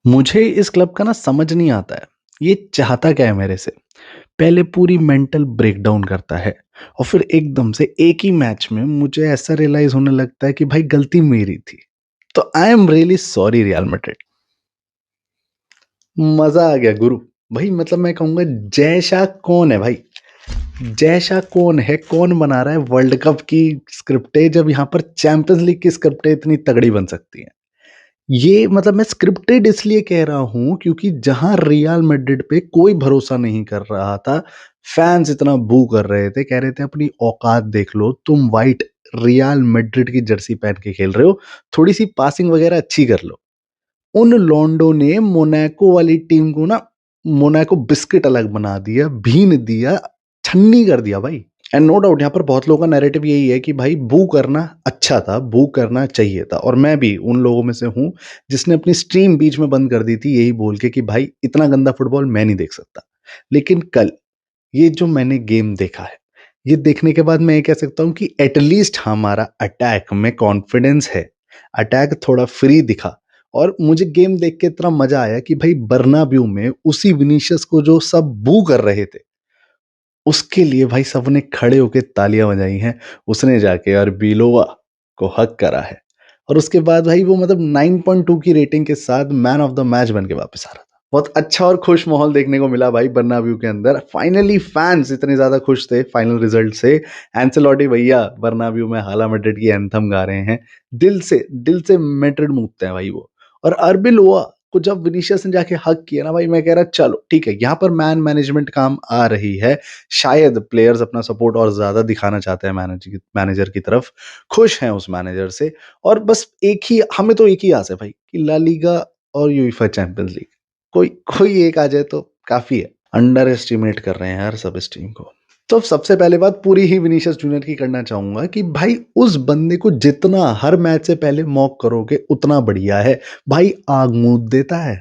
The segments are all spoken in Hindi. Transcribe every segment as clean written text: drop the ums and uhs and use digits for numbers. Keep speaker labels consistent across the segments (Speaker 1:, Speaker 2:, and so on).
Speaker 1: मुझे इस क्लब का ना समझ नहीं आता है। ये चाहता क्या है मेरे से? पहले पूरी मेंटल ब्रेकडाउन करता है और फिर एकदम से एक ही मैच में मुझे ऐसा रियलाइज़ होने लगता है कि भाई गलती मेरी थी। तो I am really sorry real Madrid. मज़ा आ गया गुरु। भाई मतलब मैं कहूँगा जय शाह कौन है भाई? जय शाह कौन है? कौन बना रहा है वर्ल्ड कप की स्क्रिप्टें जब यहाँ पर चैंपियंस लीग की स्क्रिप्टें इतनी तगड़ी बन सकती हैं? ये मतलब मैं स्क्रिप्टेड इसलिए कह रहा हूँ क्योंकि जहाँ रियल मैड्रिड पे कोई भरोसा नहीं कर रहा था, फैन्स इतना बू कर रहे थे, कह रहे थे अपनी औकात देख लो, तुम व्हाइट रियल मैड्रिड की जर्सी पहन के खेल रहे हो, थोड़ी-सी पासिंग वगैरह अच्छी कर लो। उन लोंडो ने मोनाको वाली टीम को ना मोनाको बिस्किट अलग बना दिया, भीन दिया, छन्नी कर दिया भाई। एंड नो डाउट यहाँ पर बहुत लोगों का नैरेटिव यही है कि भाई बू करना अच्छा था, बू करना चाहिए था और मैं भी उन लोगों में से हूँ जिसने अपनी स्ट्रीम बीच में बंद कर दी थी यही बोल के कि भाई इतना गंदा फुटबॉल मैं नहीं देख सकता। लेकिन कल ये जो मैंने गेम देखा है, ये देखने के बाद मैं ये कह सकता हूँ कि एटलीस्ट हमारा अटैक में कॉन्फिडेंस है। अटैक थोड़ा फ्री दिखा और मुझे गेम देख के इतना मजा आया कि भाई बर्नाब्यू में उसी विनीशियस को जो सब बू कर रहे थे उसके लिए भाई सबने खड़े होके तालियां बजाई हैं। उसने जाके अर्बिलोवा को हक करा है और उसके बाद भाई वो मतलब 9.2 की रेटिंग के साथ मैन ऑफ द मैच बन के वापस आ रहा था। बहुत अच्छा और खुश माहौल देखने को मिला भाई बर्नाब्यू के अंदर। फाइनली फैंस इतने ज्यादा खुश थे फाइनल रिजल्ट से। एंसेलोटी भैया बर्नाब्यू में हाला मैड्रिड की एंथम गा रहे हैं। दिल से मैड्रिड मूवते हैं भाई वो। और अर्बिलोवा को जब विनीशियस ने जाके हक किया ना भाई मैं कह रहा चलो ठीक है यहाँ पर मैन मैनेजमेंट काम आ रही है। शायद प्लेयर्स अपना सपोर्ट और ज़्यादा दिखाना चाहते हैं मैनेजर की तरफ, खुश हैं उस मैनेजर से और बस एक ही हमें तो एक ही आस है भाई कि ला लीगा और यूएफए चैंपियंस लीग कोई कोई एक आ जाए तो काफ़ी है। अंडर एस्टिमेट कर रहे हैं यार सब इस टीम को। तो सबसे पहले बात पूरी ही विनीशियस जूनियर की करना चाहूँगा कि भाई उस बंदे को जितना हर मैच से पहले मॉक करोगे उतना बढ़िया है। भाई आग मूत देता है।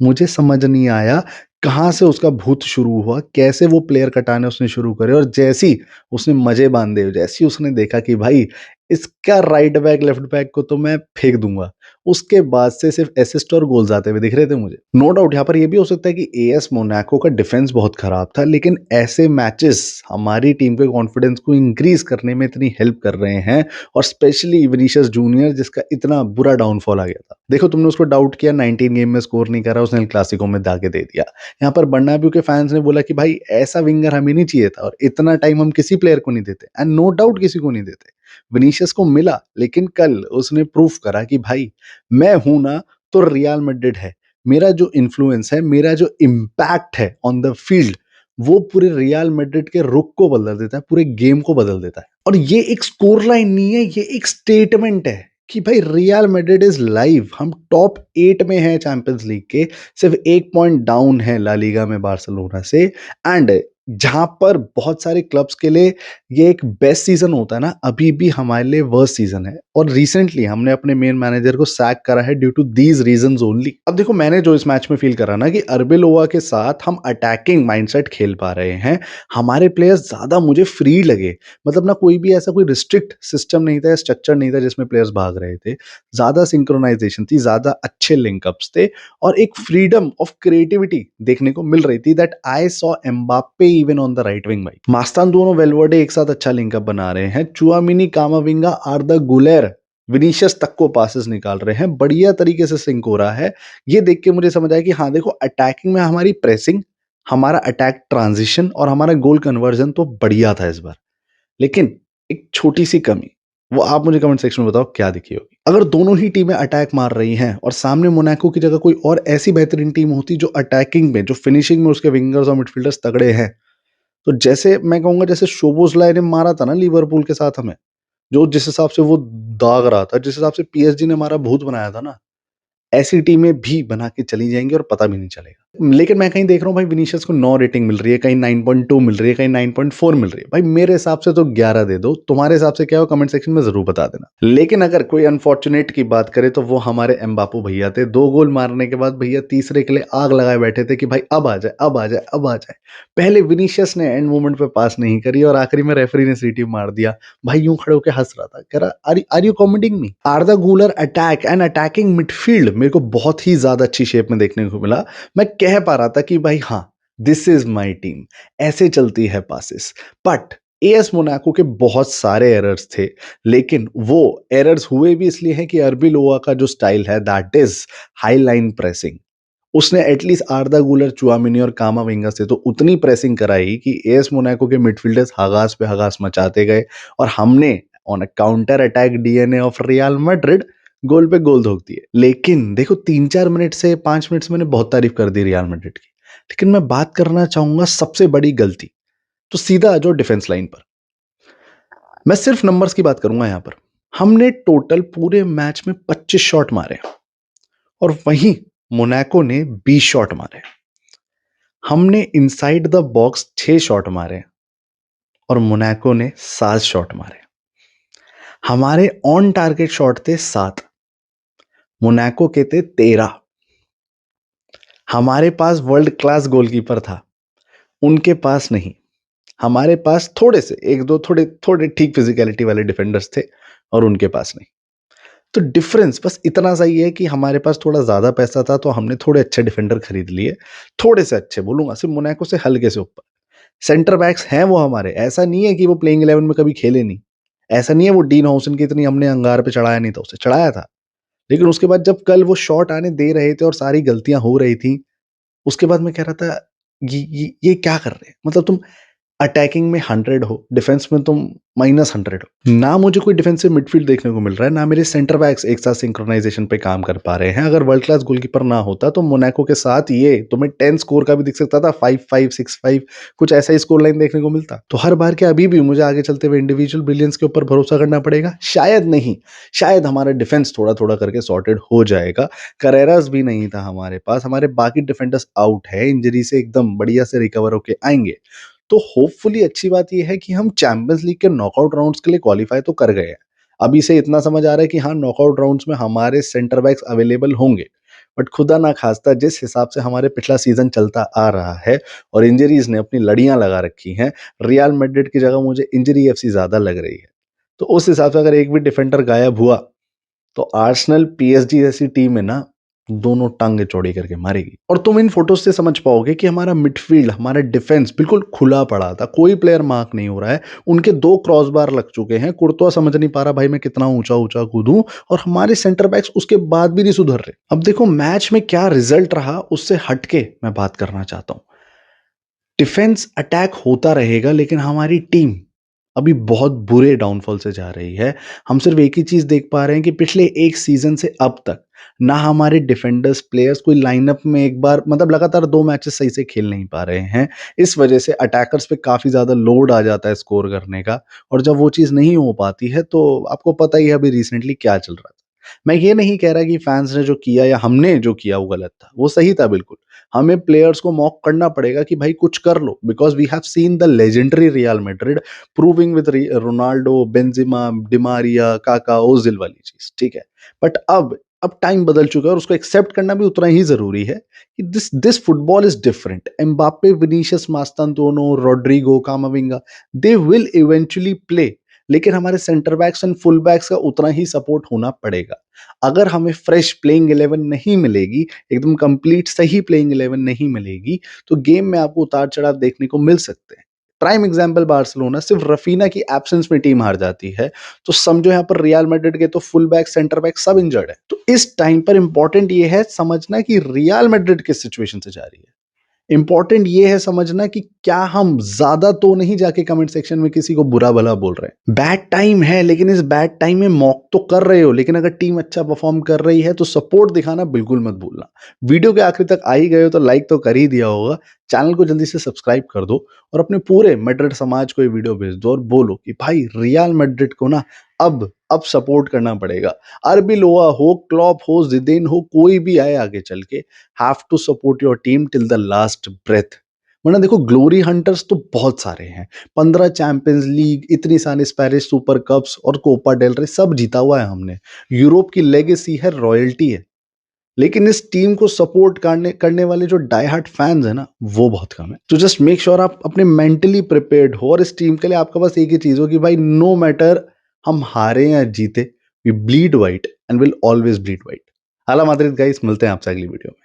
Speaker 1: मुझे समझ नहीं आया कहाँ से उसका भूत शुरू हुआ, कैसे वो प्लेयर कटाने उसने शुरू करे और जैसे ही उसने मज़े बाँधे, जैसे ही उसने देखा कि भाई इसका राइट बैक, लेफ्ट बैक को तो मैं फेंक दूँगा। उसके बाद से सिर्फ़ असिस्ट और गोल्स आते हुए दिख रहे थे मुझे। नो डाउट यहाँ पर ये भी हो सकता है कि एएस मोनाको का डिफेंस बहुत खराब था, लेकिन ऐसे मैचेस हमारी टीम के कॉन्फिडेंस को इंक्रीज़ करने में इतनी हेल्प कर रहे हैं और स्पेशली विनीशियस जूनियर जिसका इतना बुरा डाउनफॉल आ गया था। देखो तुमने उसको डाउट किया 19 गेम में स्कोर नहीं करा, उसने एल क्लासिको में दागे दे दिया। यहाँ पर बर्नाब्यू के फैंस ने बोला कि भाई ऐसा विंगर हमें नहीं चाहिए था और इतना टाइम हम किसी प्लेयर को नहीं देते एंड नो डाउट किसी को नहीं देते। विनीशियस को मिला लेकिन कल उसने प्रूफ करा कि भाई मैं हूं ना तो रियल मैड्रिड है। मेरा जो इन्फ्लुएंस है, मेरा जो इम्पैक्ट है ऑन द फील्ड वो पूरे रियल मैड्रिड के रुख को बदल देता है, पूरे गेम को बदल देता है। और ये एक स्कोर लाइन नहीं है, ये एक स्टेटमेंट है कि भाई रियल मैड्रिड इज लाइव। हम टॉप 8 में हैं चैंपियंस लीग के, सिर्फ 1 पॉइंट डाउन है ला लीगा में बार्सिलोना से। एंड जहां पर बहुत सारे क्लब्स के लिए ये एक बेस्ट सीजन होता है ना, अभी भी हमारे लिए वर्स्ट सीजन है और रिसेंटली हमने अपने मेन मैनेजर को सैक करा है due to these reasons only. अब देखो मैंने जो इस मैच में फील करा ना कि अर्बिलोवा के साथ हम अटैकिंग माइंडसेट खेल पा रहे हैं। हमारे प्लेयर्स ज्यादा मुझे फ्री लगे, मतलब ना कोई भी ऐसा कोई रिस्ट्रिक्ट सिस्टम नहीं था, स्ट्रक्चर नहीं था जिसमें प्लेयर्स भाग रहे थे। ज्यादा सिंक्रोनाइजेशन थी, ज्यादा अच्छे लिंकअप्स थे और एक फ्रीडम ऑफ क्रिएटिविटी देखने को मिल रही थी that I saw Mbappe even on the right wing. भाई मास्तान दोनों वेलवर्डे एक साथ अच्छा लिंकअप बना रहे हैं। चुआमिनी, कामाविंगा, आर्दा गुलेर, विनीशियस तक को पासेस निकाल रहे हैं, बढ़िया तरीके से सिंक हो रहा है। ये देख के मुझे समझ आया कि हाँ देखो अटैकिंग में हमारी प्रेसिंग, हमारा अटैक ट्रांजिशन और हमारा गोल कन्वर्जन तो बढ़िया था इस बार। लेकिन एक छोटी सी कमी, वो आप मुझे कमेंट सेक्शन में बताओ क्या दिखी होगी। अगर दोनों ही टीमें अटैक मार रही हैं और सामने मोनाको की जगह कोई और ऐसी बेहतरीन टीम होती जो अटैकिंग में, जो फिनिशिंग में उसके विंगर्स और मिडफील्डर्स तगड़े हैं, तो जैसे मैं कहूंगा जैसे शोबोसलाई ने मारा था ना लिवरपूल के साथ हमें, जो जिस हिसाब से वो दाग रहा था, जिस हिसाब से पीएसजी ने हमारा भूत बनाया था ना, ऐसी टीमें भी बना के चली जाएंगी और पता भी नहीं चलेगा। लेकिन मैं कहीं देख रहा हूँ भाई विनीशियस को 9 रेटिंग मिल रही है, कहीं 9.2 मिल रही है, कहीं 9.4 मिल रही है। भाई मेरे हिसाब से तो 11 दे दो, तुम्हारे हिसाब से क्या हो कमेंट सेक्शन में ज़रूर बता देना। लेकिन अगर कोई अनफॉर्चुनेट की बात करे तो वो हमारे एम्बापू भैया थे। 2 गोल मारने के बाद भैया तीसरे के लिए आग लगाए बैठे थे कि भाई अब आ जाए, अब आ जाए, अब आ जाए। पहले विनीशियस ने एंड मोमेंट पे पास नहीं करी और आखिरी में रेफरी ने सीटी मार दिया। भाई यूं खड़े होकर हंस रहा था, कह रहा are you comedying me? Arda Guler attack and attacking midfield मेरे को बहुत ही ज्यादा अच्छी शेप में देखने को मिला। मैं कह पा रहा था कि भाई हाँ, दिस इज माई टीम, ऐसे चलती है पासिस। बट एएस मोनाको के बहुत सारे एरर्स थे, लेकिन वो एरर्स हुए भी इसलिए हैं कि अरबिलोआ का जो स्टाइल है that is high line pressing. उसने एटलीस्ट आर्दा गूलर, चुआमिनी और कामाविंगा से तो उतनी प्रेसिंग कराई कि एएस मोनाको के मिडफील्डर्स हगास पे हगास मचाते गए और हमने on a counter attack DNA of Real Madrid goal पे गोल धोख दिए। लेकिन देखो 3-4 मिनट से 5 मिनट से मैंने बहुत तारीफ कर दी रियल मैड्रिड की, लेकिन मैं बात करना चाहूंगा सबसे बड़ी गलती, तो सीधा आ जाओ डिफेंस लाइन पर। मैं सिर्फ नंबर्स की बात करूंगा यहां पर। हमने टोटल पूरे मैच में 25 शॉट मारे और वहीं मोनाको ने 20 शॉट मारे। हमने इनसाइड द बॉक्स 6 शॉट मारे और मोनाको ने 7 शॉट मारे। हमारे ऑन टारगेट शॉट थे 7, मोनाको के थे 13। हमारे पास वर्ल्ड क्लास गोलकीपर था, उनके पास नहीं। हमारे पास थोड़े से एक दो थोड़े थोड़े ठीक फिजिकलिटी वाले डिफेंडर्स थे और उनके पास नहीं। तो डिफरेंस बस इतना सा ही है कि हमारे पास थोड़ा ज्यादा पैसा था तो हमने थोड़े अच्छे डिफेंडर खरीद लिए, थोड़े से अच्छे बोलूंगा, सिर्फ मोनाको से हल्के से ऊपर। सेंटर बैक्स हैं वो हमारे, ऐसा नहीं है कि वो प्लेइंग 11 में कभी खेले नहीं। ऐसा नहीं है वो डीन हॉउसन की इतनी हमने अंगार पे चढ़ाया नहीं था, उसे चढ़ाया था। लेकिन उसके बाद जब कल वो शॉट आने दे रहे थे और सारी गलतियां हो रही थी, उसके बाद मैं कह रहा था ये क्या कर रहे हैं? मतलब तुम अटैकिंग में 100 हो, डिफेंस में तुम -100 हो। ना मुझे कोई डिफेंसिव मिडफील्ड देखने को मिल रहा है, ना मेरे सेंटर बैक्स एक साथ सिंक्रोनाइजेशन पे काम कर पा रहे हैं। अगर वर्ल्ड क्लास गोलकीपर ना होता तो मोनाको के साथ ये तुम्हें 10 स्कोर का भी दिख सकता था, 5-5, 6-5, कुछ ऐसा ही स्कोर लाइन देखने को मिलता। तो हर बार के अभी भी मुझे आगे चलते हुए इंडिविजुअल ब्रिलियंस के ऊपर भरोसा करना पड़ेगा? शायद नहीं। शायद हमारा डिफेंस थोड़ा थोड़ा करके सॉर्टेड हो जाएगा। करेरास भी नहीं था हमारे पास, हमारे बाकी डिफेंडर्स आउट है, इंजरी से एकदम बढ़िया से रिकवर होके आएंगे। तो होपफुली अच्छी बात यह है कि हम चैंपियंस लीग के नॉकआउट राउंड्स के लिए क्वालिफाई तो कर गए हैं। अभी से इतना समझ आ रहा है कि हाँ, नॉकआउट राउंड्स में हमारे सेंटर बैक्स अवेलेबल होंगे। बट खुदा ना खास्ता जिस हिसाब से हमारे पिछला सीजन चलता आ रहा है और इंजरीज ने अपनी लड़ियां लगा रखी हैं, रियल मैड्रिड की जगह मुझे इंजरी एफसी ज्यादा लग रही है। तो उस हिसाब से अगर एक भी डिफेंडर गायब हुआ तो आर्सेनल पीएसजी जैसी टीम है ना, दोनों टांगे चौड़ी करके मारेगी। और तुम इन फोटोज से समझ पाओगे कि हमारा मिडफील्ड, हमारा डिफेंस बिल्कुल खुला पड़ा था, कोई प्लेयर मार्क नहीं हो रहा है। उनके 2 क्रॉस बार लग चुके हैं, कुर्तवा समझ नहीं पा रहा भाई मैं कितना ऊंचा ऊंचा कूदूं, और हमारे सेंटर बैक्स उसके बाद भी नहीं सुधर रहे। अब देखो मैच में क्या रिजल्ट रहा उससे हटके मैं बात करना चाहता हूं। डिफेंस अटैक होता रहेगा, लेकिन हमारी टीम अभी बहुत बुरे डाउनफॉल से जा रही है। हम सिर्फ एक ही चीज देख पा रहे हैं कि पिछले एक सीजन से अब तक ना हमारे डिफेंडर्स प्लेयर्स कोई लाइनअप में एक बार मतलब लगातार 2 मैचेस सही से खेल नहीं पा रहे हैं। इस वजह से अटैकर्स पे काफी ज्यादा लोड आ जाता है स्कोर करने का, और जब वो चीज नहीं हो पाती है तो आपको पता ही है अभी रिसेंटली क्या चल रहा था। मैं ये नहीं कह रहा कि फैंस ने जो किया या हमने जो किया वो गलत था, वो सही था बिल्कुल। हमें प्लेयर्स को मॉक करना पड़ेगा कि भाई कुछ कर लो, because we have seen the legendary Real Madrid proving with Ronaldo, Benzema, Di Maria, Kaka, Ozil वाली चीज, ठीक है। बट अब टाइम बदल चुका है और उसको एक्सेप्ट करना भी उतना ही जरूरी है कि this football is different. Mbappe, Vinicius, Mastantuono, Rodrygo, Camavinga, they will eventually play, लेकिन हमारे centre backs and full backs का उतना ही सपोर्ट होना पड़ेगा। अगर हमें फ्रेश प्लेइंग 11 नहीं मिलेगी, एकदम कंप्लीट सही प्लेइंग 11 नहीं मिलेगी, तो गेम में आपको उतार चढ़ाव देखने को मिल सकते हैं। प्राइम एग्जांपल बार्सिलोना, सिर्फ रफीना की एब्सेंस में टीम हार जाती है, तो समझो यहाँ पर रियल मैड्रिड के तो फुल बैक, सेंटर बैक सब इंजर्ड है। तो इस टाइम पर इंपॉर्टेंट ये है समझना कि रियल मैड्रिड किस सिचुएशन से जा रही है। इंपॉर्टेंट ये है समझना कि क्या हम ज्यादा तो नहीं जाके कमेंट सेक्शन में किसी को बुरा भला बोल रहे हैं। बैड टाइम है, लेकिन इस बैड टाइम में मॉक तो कर रहे हो, लेकिन अगर टीम अच्छा परफॉर्म कर रही है तो सपोर्ट दिखाना बिल्कुल मत भूलना। वीडियो के आखिर तक आ ही गए हो तो लाइक तो कर ही दिया होगा। चैनल को जल्दी से सब्सक्राइब कर दो और अपने पूरे मैड्रिड समाज को ये वीडियो भेज दो और बोलो कि भाई रियल मैड्रिड को ना अब सपोर्ट करना पड़ेगा। अरबिलोआ हो, क्लॉप हो, जिडेन हो, कोई भी आए आगे चल के, have to support your team till the last breath. वरना देखो ग्लोरी हंटर्स तो बहुत सारे हैं, 15 चैंपियंस लीग, इतनी सारी स्पेनिश सुपर कप्स और कोपा डेल रे सब जीता हुआ है हमने। यूरोप की लेगेसी है, रॉयल्टी है, लेकिन इस टीम को सपोर्ट करने करने वाले जो डाई हार्ट फैंस है ना, वो बहुत कम है। तो जस्ट मेक श्योर आप अपने मेंटली प्रिपेयर्ड हो और इस टीम के लिए आपका बस एक ही चीज हो कि भाई नो मैटर हम हारे या जीते, we bleed white and will always bleed white. हाला माद्रिद गाइस, मिलते हैं आपसे अगली वीडियो में।